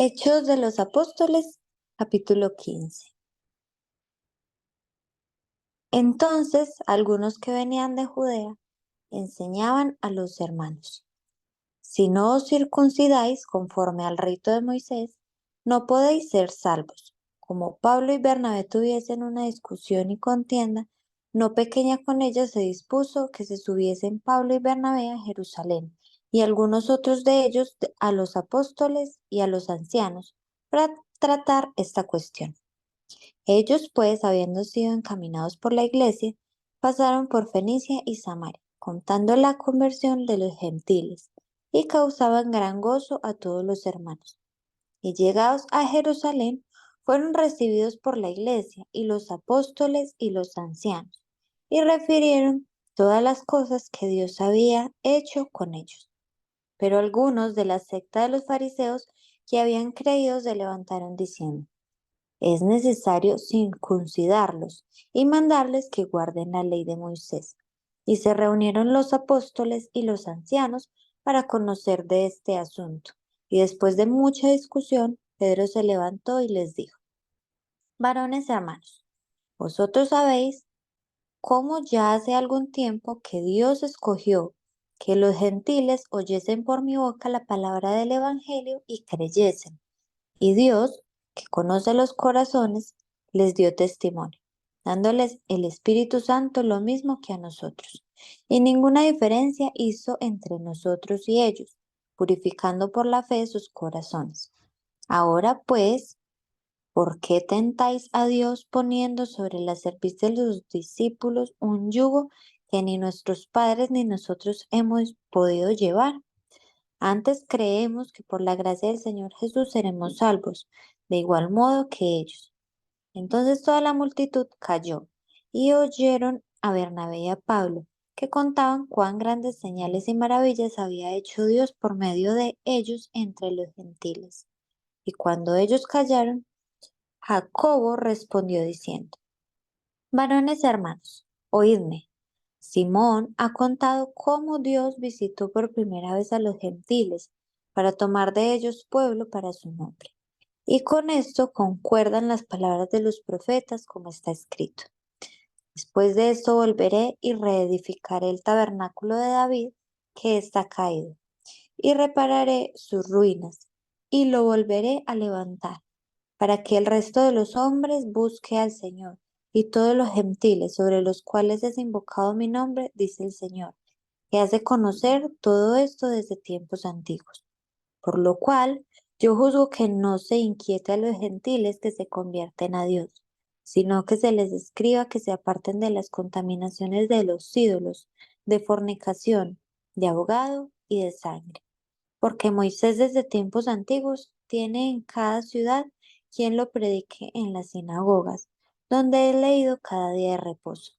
Hechos de los Apóstoles, capítulo 15. Entonces, algunos que venían de Judea enseñaban a los hermanos: si no os circuncidáis conforme al rito de Moisés, no podéis ser salvos. Como Pablo y Bernabé tuviesen una discusión y contienda, no pequeña con ellos, se dispuso que se subiesen Pablo y Bernabé a Jerusalén, y algunos otros de ellos a los apóstoles y a los ancianos, para tratar esta cuestión. Ellos, pues, habiendo sido encaminados por la iglesia, pasaron por Fenicia y Samaria, contando la conversión de los gentiles, y causaban gran gozo a todos los hermanos. Y llegados a Jerusalén, fueron recibidos por la iglesia y los apóstoles y los ancianos, y refirieron todas las cosas que Dios había hecho con ellos. Pero algunos de la secta de los fariseos que habían creído se levantaron diciendo: es necesario circuncidarlos y mandarles que guarden la ley de Moisés. Y se reunieron los apóstoles y los ancianos para conocer de este asunto. Y después de mucha discusión, Pedro se levantó y les dijo: varones hermanos, vosotros sabéis cómo ya hace algún tiempo que Dios escogió que los gentiles oyesen por mi boca la palabra del Evangelio y creyesen. Y Dios, que conoce los corazones, les dio testimonio, dándoles el Espíritu Santo lo mismo que a nosotros. Y ninguna diferencia hizo entre nosotros y ellos, purificando por la fe sus corazones. Ahora pues, ¿por qué tentáis a Dios poniendo sobre la cerviz de los discípulos un yugo que ni nuestros padres ni nosotros hemos podido llevar? Antes creemos que por la gracia del Señor Jesús seremos salvos, de igual modo que ellos. Entonces toda la multitud calló y oyeron a Bernabé y a Pablo, que contaban cuán grandes señales y maravillas había hecho Dios por medio de ellos entre los gentiles. Y cuando ellos callaron, Jacobo respondió diciendo: varones hermanos, oídme. Simón ha contado cómo Dios visitó por primera vez a los gentiles para tomar de ellos pueblo para su nombre. Y con esto concuerdan las palabras de los profetas, como está escrito: después de esto volveré y reedificaré el tabernáculo de David que está caído, y repararé sus ruinas, y lo volveré a levantar, para que el resto de los hombres busque al Señor, y todos los gentiles sobre los cuales es invocado mi nombre, dice el Señor, que hace conocer todo esto desde tiempos antiguos. Por lo cual, yo juzgo que no se inquiete a los gentiles que se convierten a Dios, sino que se les escriba que se aparten de las contaminaciones de los ídolos, de fornicación, de ahogado y de sangre. Porque Moisés desde tiempos antiguos tiene en cada ciudad quien lo predique en las sinagogas, donde he leído cada día de reposo.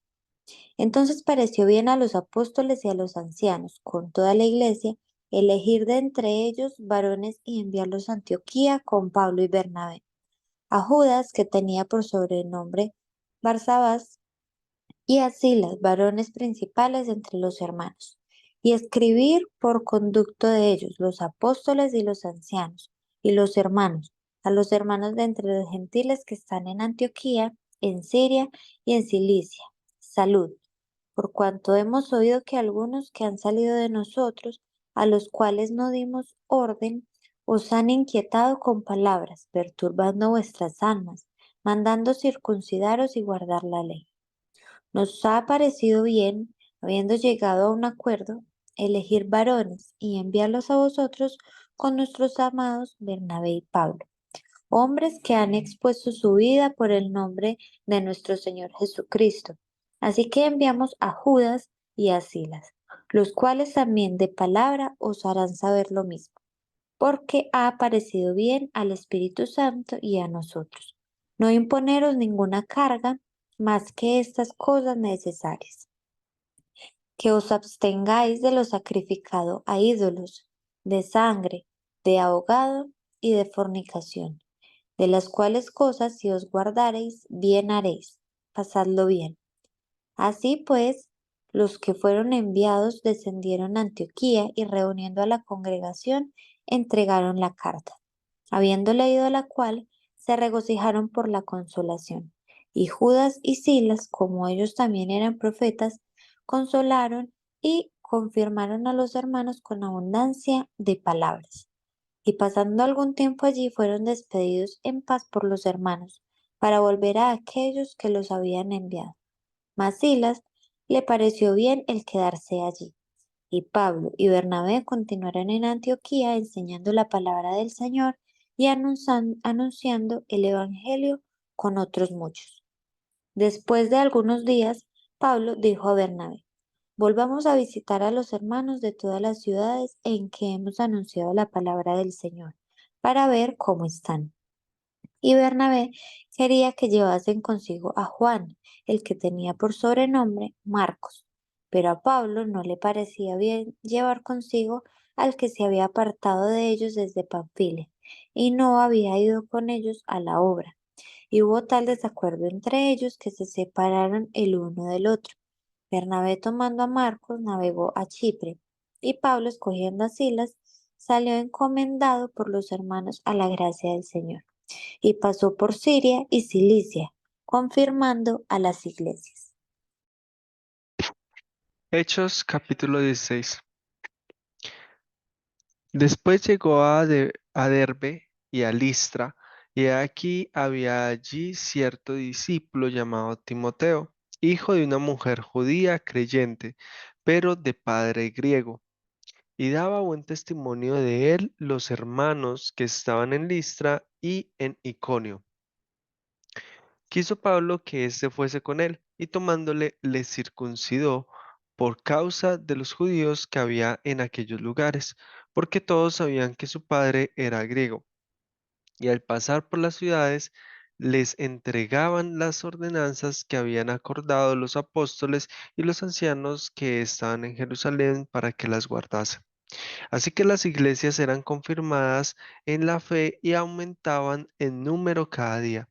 Entonces pareció bien a los apóstoles y a los ancianos, con toda la iglesia, elegir de entre ellos varones y enviarlos a Antioquía con Pablo y Bernabé, a Judas, que tenía por sobrenombre Barsabás, y a Silas, varones principales entre los hermanos, y escribir por conducto de ellos los apóstoles y los ancianos, y los hermanos, a los hermanos de entre los gentiles que están en Antioquía, en Siria y en Cilicia. Salud, por cuanto hemos oído que algunos que han salido de nosotros, a los cuales no dimos orden, os han inquietado con palabras, perturbando vuestras almas, mandando circuncidaros y guardar la ley. Nos ha parecido bien, habiendo llegado a un acuerdo, elegir varones y enviarlos a vosotros con nuestros amados Bernabé y Pablo, hombres que han expuesto su vida por el nombre de nuestro Señor Jesucristo. Así que enviamos a Judas y a Silas, los cuales también de palabra os harán saber lo mismo, porque ha parecido bien al Espíritu Santo y a nosotros no imponeros ninguna carga más que estas cosas necesarias: que os abstengáis de lo sacrificado a ídolos, de sangre, de ahogado y de fornicación, de las cuales cosas si os guardareis, bien haréis, pasadlo bien. Así pues, los que fueron enviados descendieron a Antioquía y reuniendo a la congregación, entregaron la carta. Habiendo leído la cual, se regocijaron por la consolación. Y Judas y Silas, como ellos también eran profetas, consolaron y confirmaron a los hermanos con abundancia de palabras. Y pasando algún tiempo allí, fueron despedidos en paz por los hermanos, para volver a aquellos que los habían enviado. Mas Silas le pareció bien el quedarse allí. Y Pablo y Bernabé continuaron en Antioquía enseñando la palabra del Señor y anunciando el Evangelio con otros muchos. Después de algunos días, Pablo dijo a Bernabé: Volvamos a visitar a los hermanos de todas las ciudades en que hemos anunciado la palabra del Señor, para ver cómo están. Y Bernabé quería que llevasen consigo a Juan, el que tenía por sobrenombre Marcos, pero a Pablo no le parecía bien llevar consigo al que se había apartado de ellos desde Panfilia, y no había ido con ellos a la obra. Y hubo tal desacuerdo entre ellos que se separaron el uno del otro. Bernabé, tomando a Marcos, navegó a Chipre, y Pablo, escogiendo a Silas, salió encomendado por los hermanos a la gracia del Señor, y pasó por Siria y Cilicia, confirmando a las iglesias. Hechos capítulo 16. Después llegó a Derbe y a Listra, y aquí había allí cierto discípulo llamado Timoteo, hijo de una mujer judía creyente, pero de padre griego, y daba buen testimonio de él los hermanos que estaban en Listra y en Iconio. Quiso Pablo que éste fuese con él, y tomándole le circuncidó por causa de los judíos que había en aquellos lugares, porque todos sabían que su padre era griego. Y al pasar por las ciudades, les entregaban las ordenanzas que habían acordado los apóstoles y los ancianos que estaban en Jerusalén para que las guardasen. Así que las iglesias eran confirmadas en la fe y aumentaban en número cada día,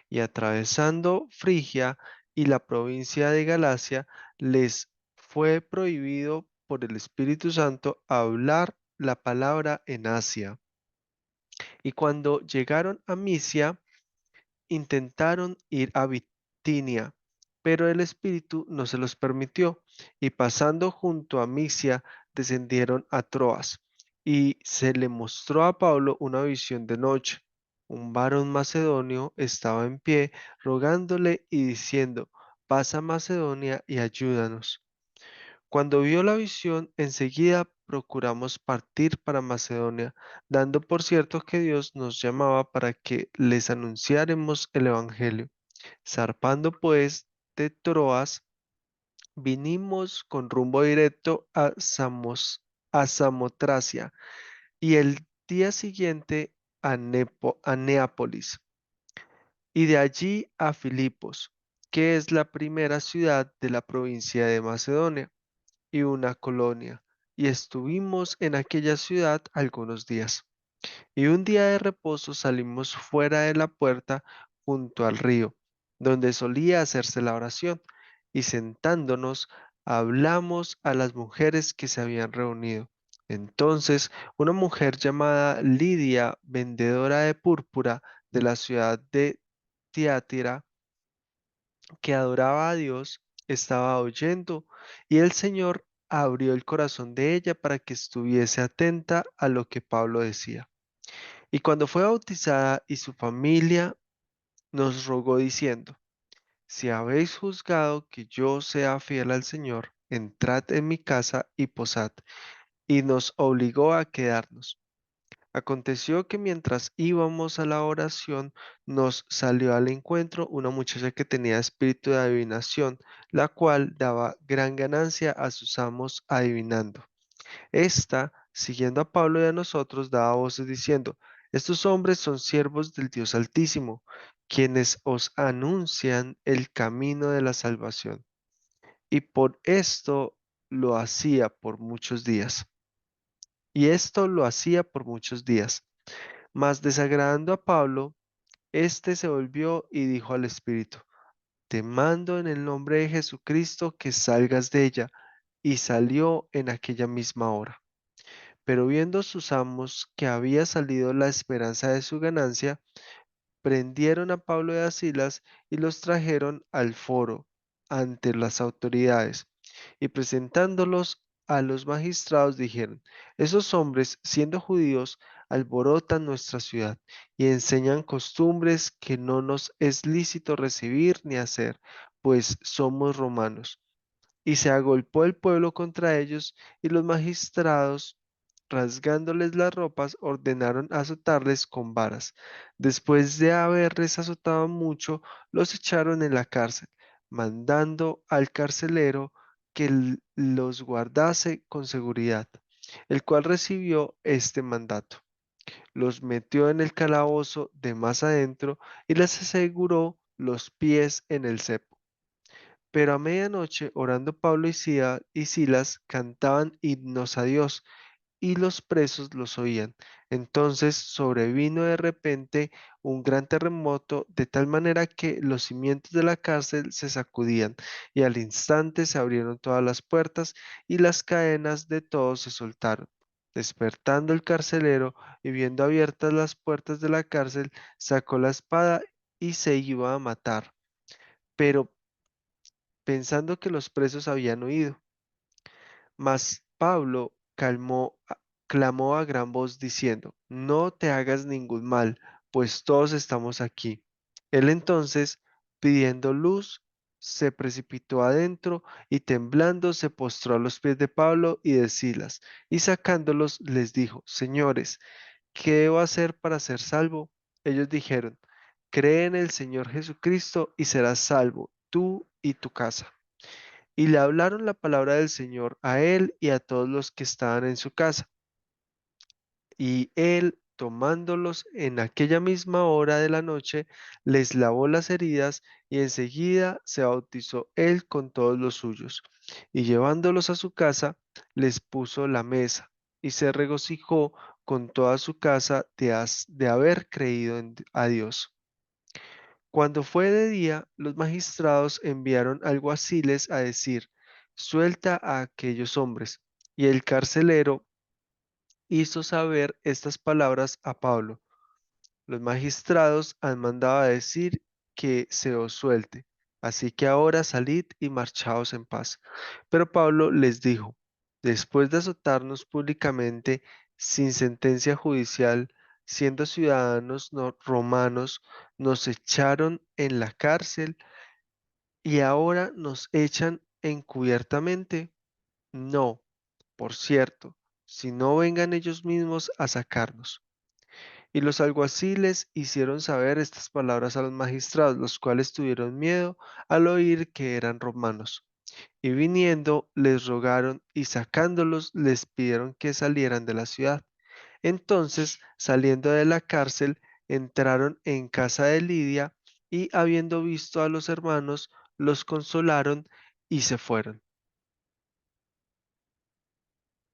y atravesando Frigia y la provincia de Galacia, les fue prohibido por el Espíritu Santo hablar la palabra en Asia. Y cuando llegaron a Misia, intentaron ir a Bitinia, pero el Espíritu no se los permitió, y pasando junto a Misia, descendieron a Troas, y se le mostró a Pablo una visión de noche. Un varón macedonio estaba en pie, rogándole y diciendo: Pasa a Macedonia y ayúdanos. Cuando vio la visión, enseguida procuramos partir para Macedonia, dando por cierto que Dios nos llamaba para que les anunciáremos el Evangelio. Zarpando pues de Troas, vinimos con rumbo directo a Samotracia, y el día siguiente a Neápolis, y de allí a Filipos, que es la primera ciudad de la provincia de Macedonia y una colonia, y estuvimos en aquella ciudad algunos días. Y un día de reposo salimos fuera de la puerta junto al río, donde solía hacerse la oración, y sentándonos hablamos a las mujeres que se habían reunido. Entonces una mujer llamada Lidia, vendedora de púrpura de la ciudad de Tiátira, que adoraba a Dios, estaba oyendo, y el Señor abrió el corazón de ella para que estuviese atenta a lo que Pablo decía. Y cuando fue bautizada y su familia nos rogó diciendo: Si habéis juzgado que yo sea fiel al Señor, entrad en mi casa y posad. Y nos obligó a quedarnos. Aconteció que mientras íbamos a la oración, nos salió al encuentro una muchacha que tenía espíritu de adivinación, la cual daba gran ganancia a sus amos adivinando. Esta, siguiendo a Pablo y a nosotros, daba voces diciendo: Estos hombres son siervos del Dios Altísimo, quienes os anuncian el camino de la salvación. Y por esto lo hacía por muchos días. Y esto lo hacía por muchos días. Mas desagradando a Pablo, éste se volvió y dijo al Espíritu: Te mando en el nombre de Jesucristo que salgas de ella. Y salió en aquella misma hora. Pero viendo sus amos que había salido la esperanza de su ganancia, prendieron a Pablo y a Silas y los trajeron al foro ante las autoridades, y presentándolos a los magistrados dijeron, esos hombres, siendo judíos, alborotan nuestra ciudad y enseñan costumbres que no nos es lícito recibir ni hacer, pues somos romanos. Y se agolpó el pueblo contra ellos, y los magistrados, rasgándoles las ropas, ordenaron azotarles con varas. Después de haberles azotado mucho, los echaron en la cárcel, mandando al carcelero que los guardase con seguridad, el cual recibió este mandato. Los metió en el calabozo de más adentro y les aseguró los pies en el cepo. Pero a medianoche, orando Pablo y Silas cantaban himnos a Dios, y los presos los oían. Entonces sobrevino de repente un gran terremoto, de tal manera que los cimientos de la cárcel se sacudían, y al instante se abrieron todas las puertas, y las cadenas de todos se soltaron. Despertando el carcelero y viendo abiertas las puertas de la cárcel, sacó la espada y se iba a matar. Pero pensando que los presos habían huido. Mas Pablo clamó a gran voz diciendo, no te hagas ningún mal, pues todos estamos aquí. Él entonces, pidiendo luz, se precipitó adentro y temblando se postró a los pies de Pablo y de Silas, y sacándolos les dijo, señores, ¿qué debo hacer para ser salvo? Ellos dijeron, cree en el Señor Jesucristo y serás salvo, tú y tu casa. Y le hablaron la palabra del Señor a él y a todos los que estaban en su casa. Y él, tomándolos en aquella misma hora de la noche, les lavó las heridas y enseguida se bautizó él con todos los suyos. Y llevándolos a su casa, les puso la mesa y se regocijó con toda su casa de haber creído a Dios. Cuando fue de día, los magistrados enviaron alguaciles a decir, suelta a aquellos hombres. Y el carcelero hizo saber estas palabras a Pablo. Los magistrados han mandado a decir que se os suelte. Así que ahora salid y marchaos en paz. Pero Pablo les dijo, después de azotarnos públicamente sin sentencia judicial, siendo ciudadanos romanos, nos echaron en la cárcel y ahora nos echan encubiertamente. No, por cierto, si no vengan ellos mismos a sacarnos. Y los alguaciles hicieron saber estas palabras a los magistrados, los cuales tuvieron miedo al oír que eran romanos. Y viniendo, les rogaron y sacándolos, les pidieron que salieran de la ciudad. Entonces, saliendo de la cárcel, entraron en casa de Lidia y habiendo visto a los hermanos, los consolaron y se fueron.